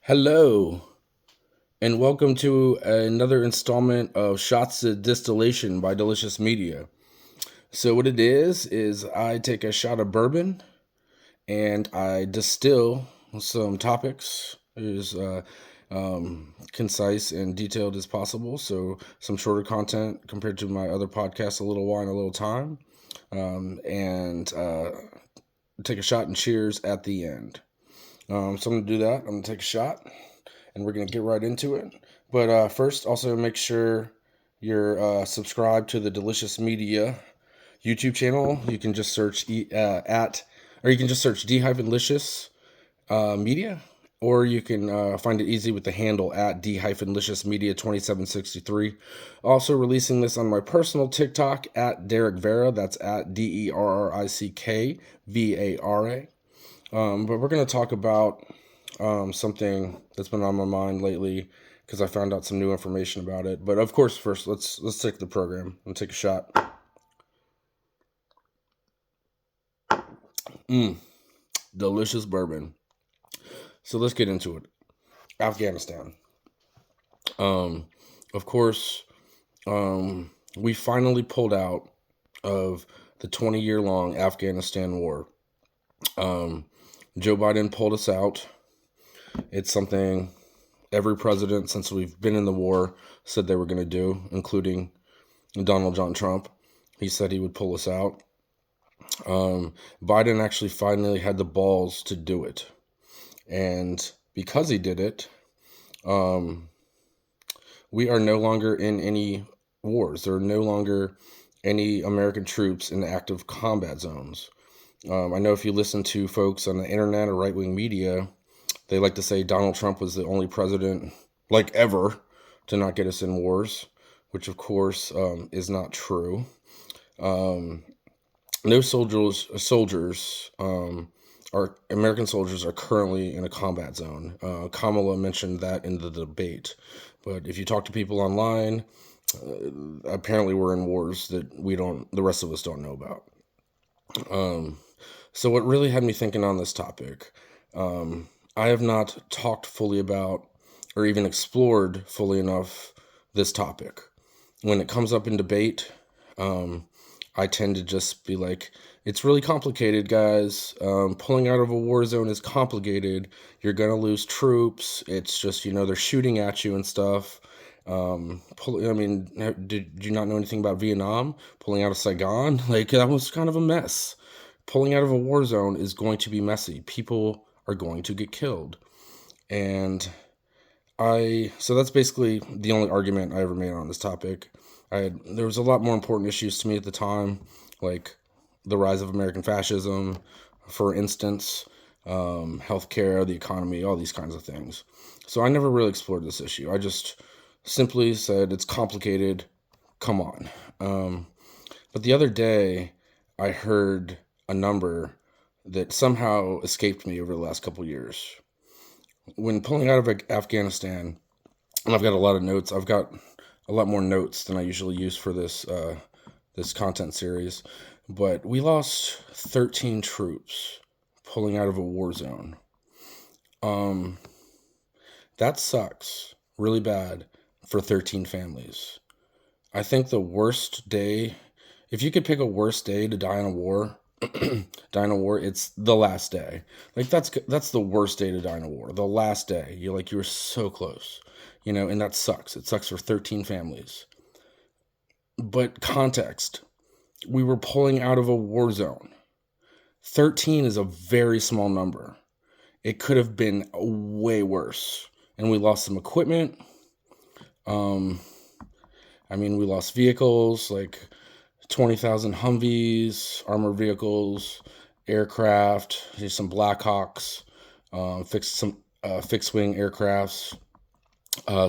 Hello, and welcome to another installment of Shots at Distillation by Delicious Media. So, what it is I take a shot of bourbon and I distill some topics as concise and detailed as possible. So, some shorter content compared to my other podcasts, A Little Wine, A Little Time. And take a shot and cheers at the end. So, I'm going to do that. I'm going to take a shot and we're going to get right into it. But first, also make sure you're subscribed to the Delicious Media YouTube channel. You can just search you can just search D-Licious Media, or you can find it easy with the handle at D-Licious Media 2763. Also releasing this on my personal TikTok at Derek Vera. That's at DERRICKVARA. But we're going to talk about something that's been on my mind lately because I found out some new information about it. But of course, first let's take the program and take a shot. Delicious bourbon. So let's get into it. Afghanistan. Of course, we finally pulled out of the 20-year-long Afghanistan war. Joe Biden pulled us out. It's something every president since we've been in the war said they were going to do, including Donald John Trump. He said he would pull us out. Biden actually finally had the balls to do it. And because he did it, we are no longer in any wars. There are no longer any American troops in active combat zones. I know if you listen to folks on the internet or right-wing media, they like to say Donald Trump was the only president, like ever, to not get us in wars, which of course is not true. No soldiers, our American soldiers are currently in a combat zone. Kamala mentioned that in the debate, but if you talk to people online, apparently we're in wars that the rest of us don't know about. So what really had me thinking on this topic, I have not talked fully about or even explored fully enough this topic. When it comes up in debate, I tend to just be like, it's really complicated, guys. Pulling out of a war zone is complicated. You're going to lose troops. It's just, they're shooting at you and stuff. Did you not know anything about Vietnam? Pulling out of Saigon? That was kind of a mess. Pulling out of a war zone is going to be messy. People are going to get killed. And so that's basically the only argument I ever made on this topic. There was a lot more important issues to me at the time, like the rise of American fascism, for instance, healthcare, the economy, all these kinds of things. So I never really explored this issue. I just simply said, it's complicated, come on. But the other day, I heard a number that somehow escaped me over the last couple years. When pulling out of Afghanistan, and I've got a lot of notes, I've got a lot more notes than I usually use for this content series, but we lost 13 troops pulling out of a war zone. That sucks really bad for 13 families. I think the worst day, if you could pick a worst day to die in a war, it's the last day. That's the worst day to die in a war. The last day, you were so close, and that sucks. It sucks for 13 families. But context, we were pulling out of a war zone. 13 is a very small number. It could have been way worse. And we lost some equipment. We lost vehicles, like 20,000 Humvees, armored vehicles, aircraft, some Blackhawks, fixed-wing aircrafts,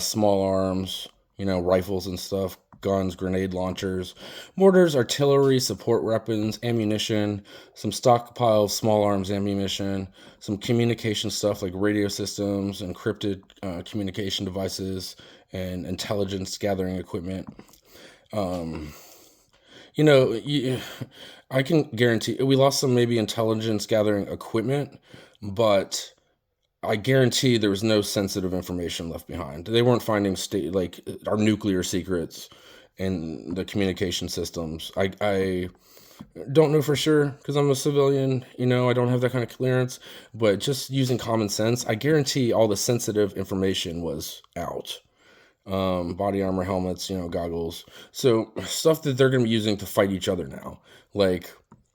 small arms, rifles and stuff, guns, grenade launchers, mortars, artillery, support weapons, ammunition, some stockpile of small arms ammunition, some communication stuff like radio systems, encrypted communication devices, and intelligence gathering equipment. I can guarantee we lost some maybe intelligence gathering equipment, but I guarantee there was no sensitive information left behind. They weren't finding like our nuclear secrets and the communication systems. I don't know for sure because I'm a civilian. I don't have that kind of clearance. But just using common sense, I guarantee all the sensitive information was out. Body armor, helmets, goggles. So stuff that they're going to be using to fight each other now. Like,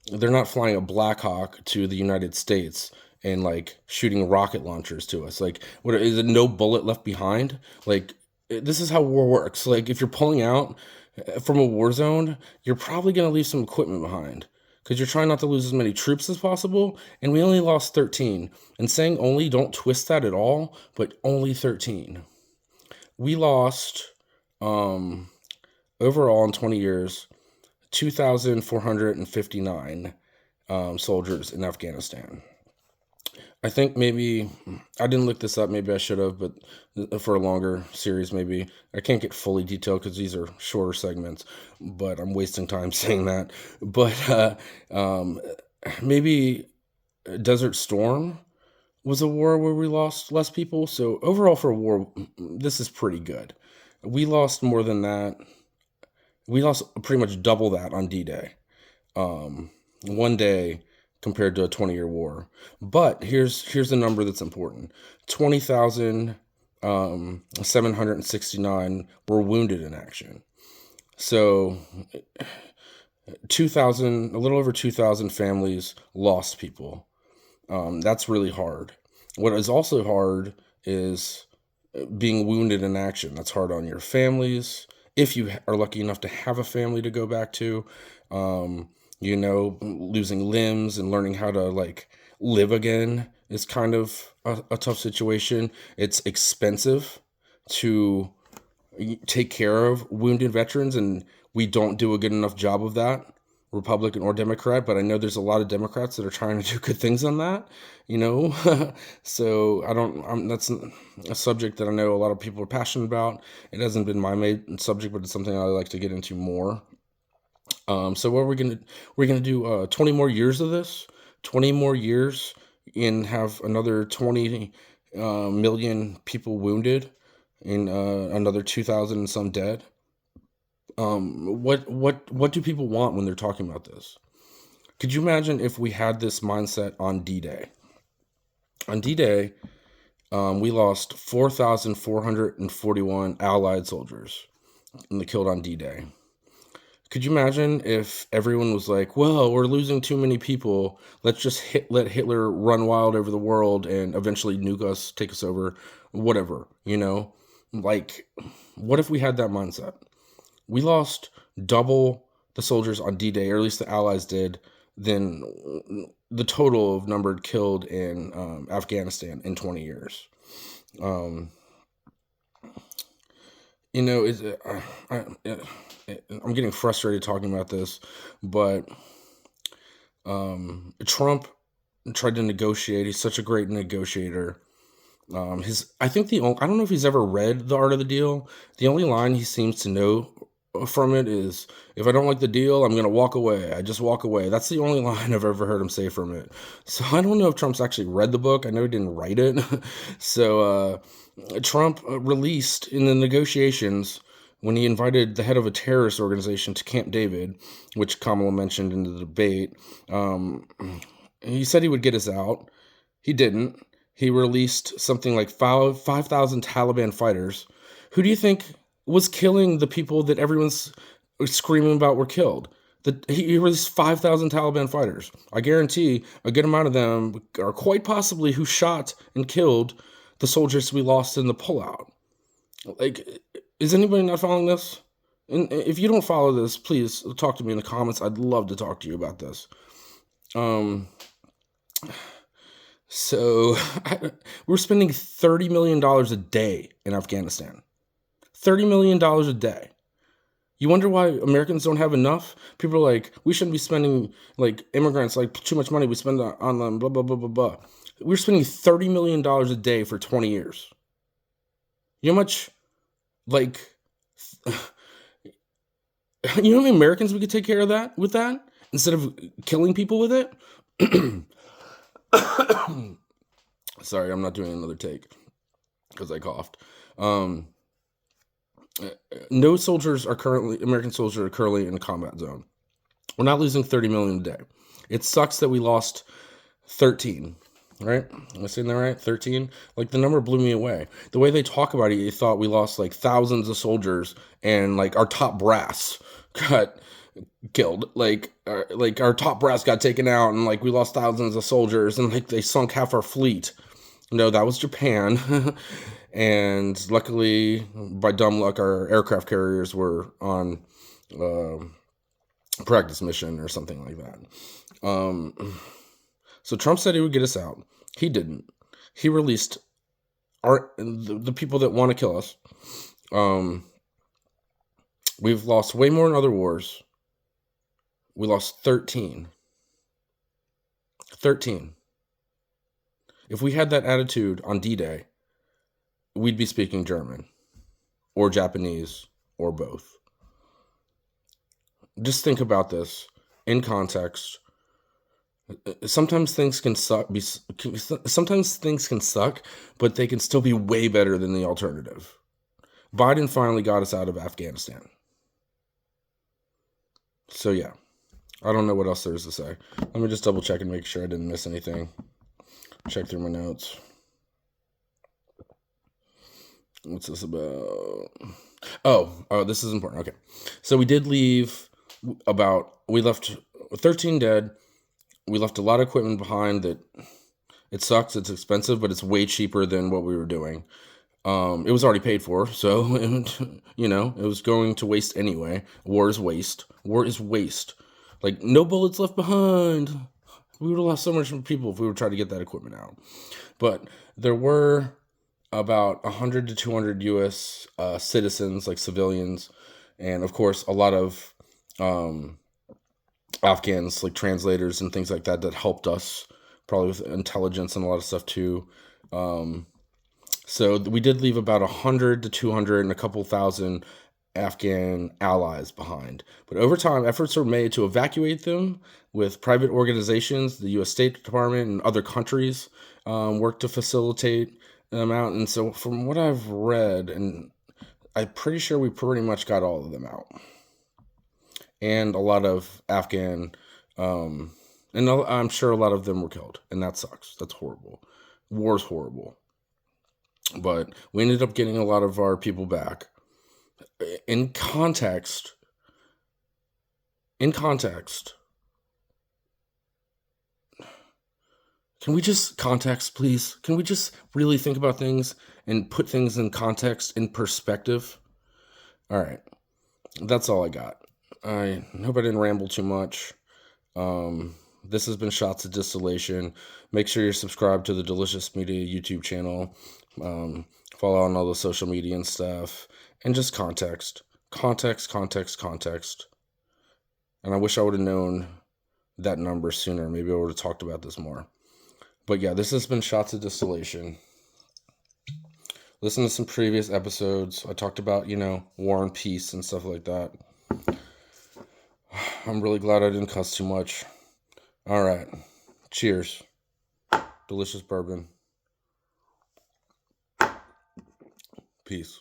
they're not flying a Black Hawk to the United States and like shooting rocket launchers to us. Like, what is it? No bullet left behind. Like, this is how war works. Like, if you're pulling out from a war zone, you're probably going to leave some equipment behind because you're trying not to lose as many troops as possible. And we only lost 13. And saying only, don't twist that at all, but only 13. We lost overall in 20 years 2,459 soldiers in Afghanistan. I think maybe, I didn't look this up, maybe I should have, but for a longer series maybe. I can't get fully detailed because these are shorter segments, but I'm wasting time saying that. But maybe Desert Storm was a war where we lost less people. So overall for a war, this is pretty good. We lost more than that. We lost pretty much double that on D-Day. One day compared to a 20-year war. But here's the number that's important. 20,769 were wounded in action. So 2,000, a little over 2,000 families lost people. That's really hard. What is also hard is being wounded in action. That's hard on your families. If you are lucky enough to have a family to go back to, losing limbs and learning how to like live again is kind of a tough situation. It's expensive to take care of wounded veterans, and we don't do a good enough job of that, Republican or Democrat, but I know there's a lot of Democrats that are trying to do good things on that, so that's a subject that I know a lot of people are passionate about. It hasn't been my main subject, but it's something I like to get into more. So what we're going to do 20 more years of this, 20 more years, and have another 20 million people wounded and another 2,000 and some dead. What do people want when they're talking about this? Could you imagine if we had this mindset on D-Day? On D-Day, we lost 4,441 Allied soldiers and they killed on D-Day. Could you imagine if everyone was like, well, we're losing too many people. Let's just let Hitler run wild over the world and eventually nuke us, take us over, whatever, Like, what if we had that mindset? We lost double the soldiers on D-Day, or at least the Allies did, than the total of numbered killed in Afghanistan in 20 years. I'm getting frustrated talking about this, but Trump tried to negotiate. He's such a great negotiator. I don't know if he's ever read The Art of the Deal. The only line he seems to know from it is, if I don't like the deal, I'm going to walk away. I just walk away. That's the only line I've ever heard him say from it. So I don't know if Trump's actually read the book. I know he didn't write it. So Trump released in the negotiations, when he invited the head of a terrorist organization to Camp David, which Kamala mentioned in the debate, he said he would get us out. He didn't. He released something like 5,000 Taliban fighters. Who do you think was killing the people that everyone's screaming about were killed? He released 5,000 Taliban fighters. I guarantee a good amount of them are quite possibly who shot and killed the soldiers we lost in the pullout. Like, is anybody not following this? And if you don't follow this, please talk to me in the comments. I'd love to talk to you about this. So we're spending $30 million a day in Afghanistan. $30 million a day. You wonder why Americans don't have enough? People are like, we shouldn't be spending, like, immigrants, like, too much money we spend on them, blah, blah, blah, blah, blah. We're spending $30 million a day for 20 years. You know how much, like, you know how many Americans we could take care of that with that instead of killing people with it? Sorry, I'm not doing another take because I coughed. Um, no American soldiers are currently in a combat zone. We're not losing 30 million a day. It sucks that we lost 13, right? Am I saying that right? 13? Like, the number blew me away. The way they talk about it, you thought we lost like thousands of soldiers and like our top brass got killed. Like our top brass got taken out and like we lost thousands of soldiers and like they sunk half our fleet. No, that was Japan. And luckily, by dumb luck, our aircraft carriers were on practice mission or something like that. So Trump said he would get us out. He didn't. He released the people that want to kill us. We've lost way more in other wars. We lost 13. 13. If we had that attitude on D-Day, we'd be speaking German or Japanese or both. Just think about this in context. Sometimes things can suck. Sometimes things can suck, but they can still be way better than the alternative. Biden finally got us out of Afghanistan. So yeah, I don't know what else there is to say. Let me just double check and make sure I didn't miss anything. Check through my notes. What's this about? Oh, this is important. Okay. So we did leave we left 13 dead. We left a lot of equipment behind that it sucks. It's expensive, but it's way cheaper than what we were doing. It was already paid for, so, it was going to waste anyway. War is waste. War is waste. Like, no bullets left behind. We would have lost so much people if we would try to get that equipment out. But there were about 100 to 200 U.S. Citizens, like civilians, and of course a lot of Afghans, like translators and things like that helped us, probably with intelligence and a lot of stuff too. So we did leave about 100 to 200 and a couple thousand Afghan allies behind. But over time, efforts were made to evacuate them with private organizations. The U.S. State Department and other countries worked to facilitate them out. And so from what I've read, and I'm pretty sure we pretty much got all of them out. And a lot of Afghan, and I'm sure a lot of them were killed. And that sucks. That's horrible. War's horrible. But we ended up getting a lot of our people back. In context, can we just context, please? Can we just really think about things and put things in context, in perspective? All right. That's all I got. I hope I didn't ramble too much. This has been Shots of Distillation. Make sure you're subscribed to the D-Licious Media YouTube channel. Follow on all the social media and stuff. And just context. And I wish I would have known that number sooner. Maybe I would have talked about this more. But yeah, this has been Shots of Distillation. Listen to some previous episodes. I talked about, war and peace and stuff like that. I'm really glad I didn't cuss too much. All right. Cheers. Delicious bourbon. Peace.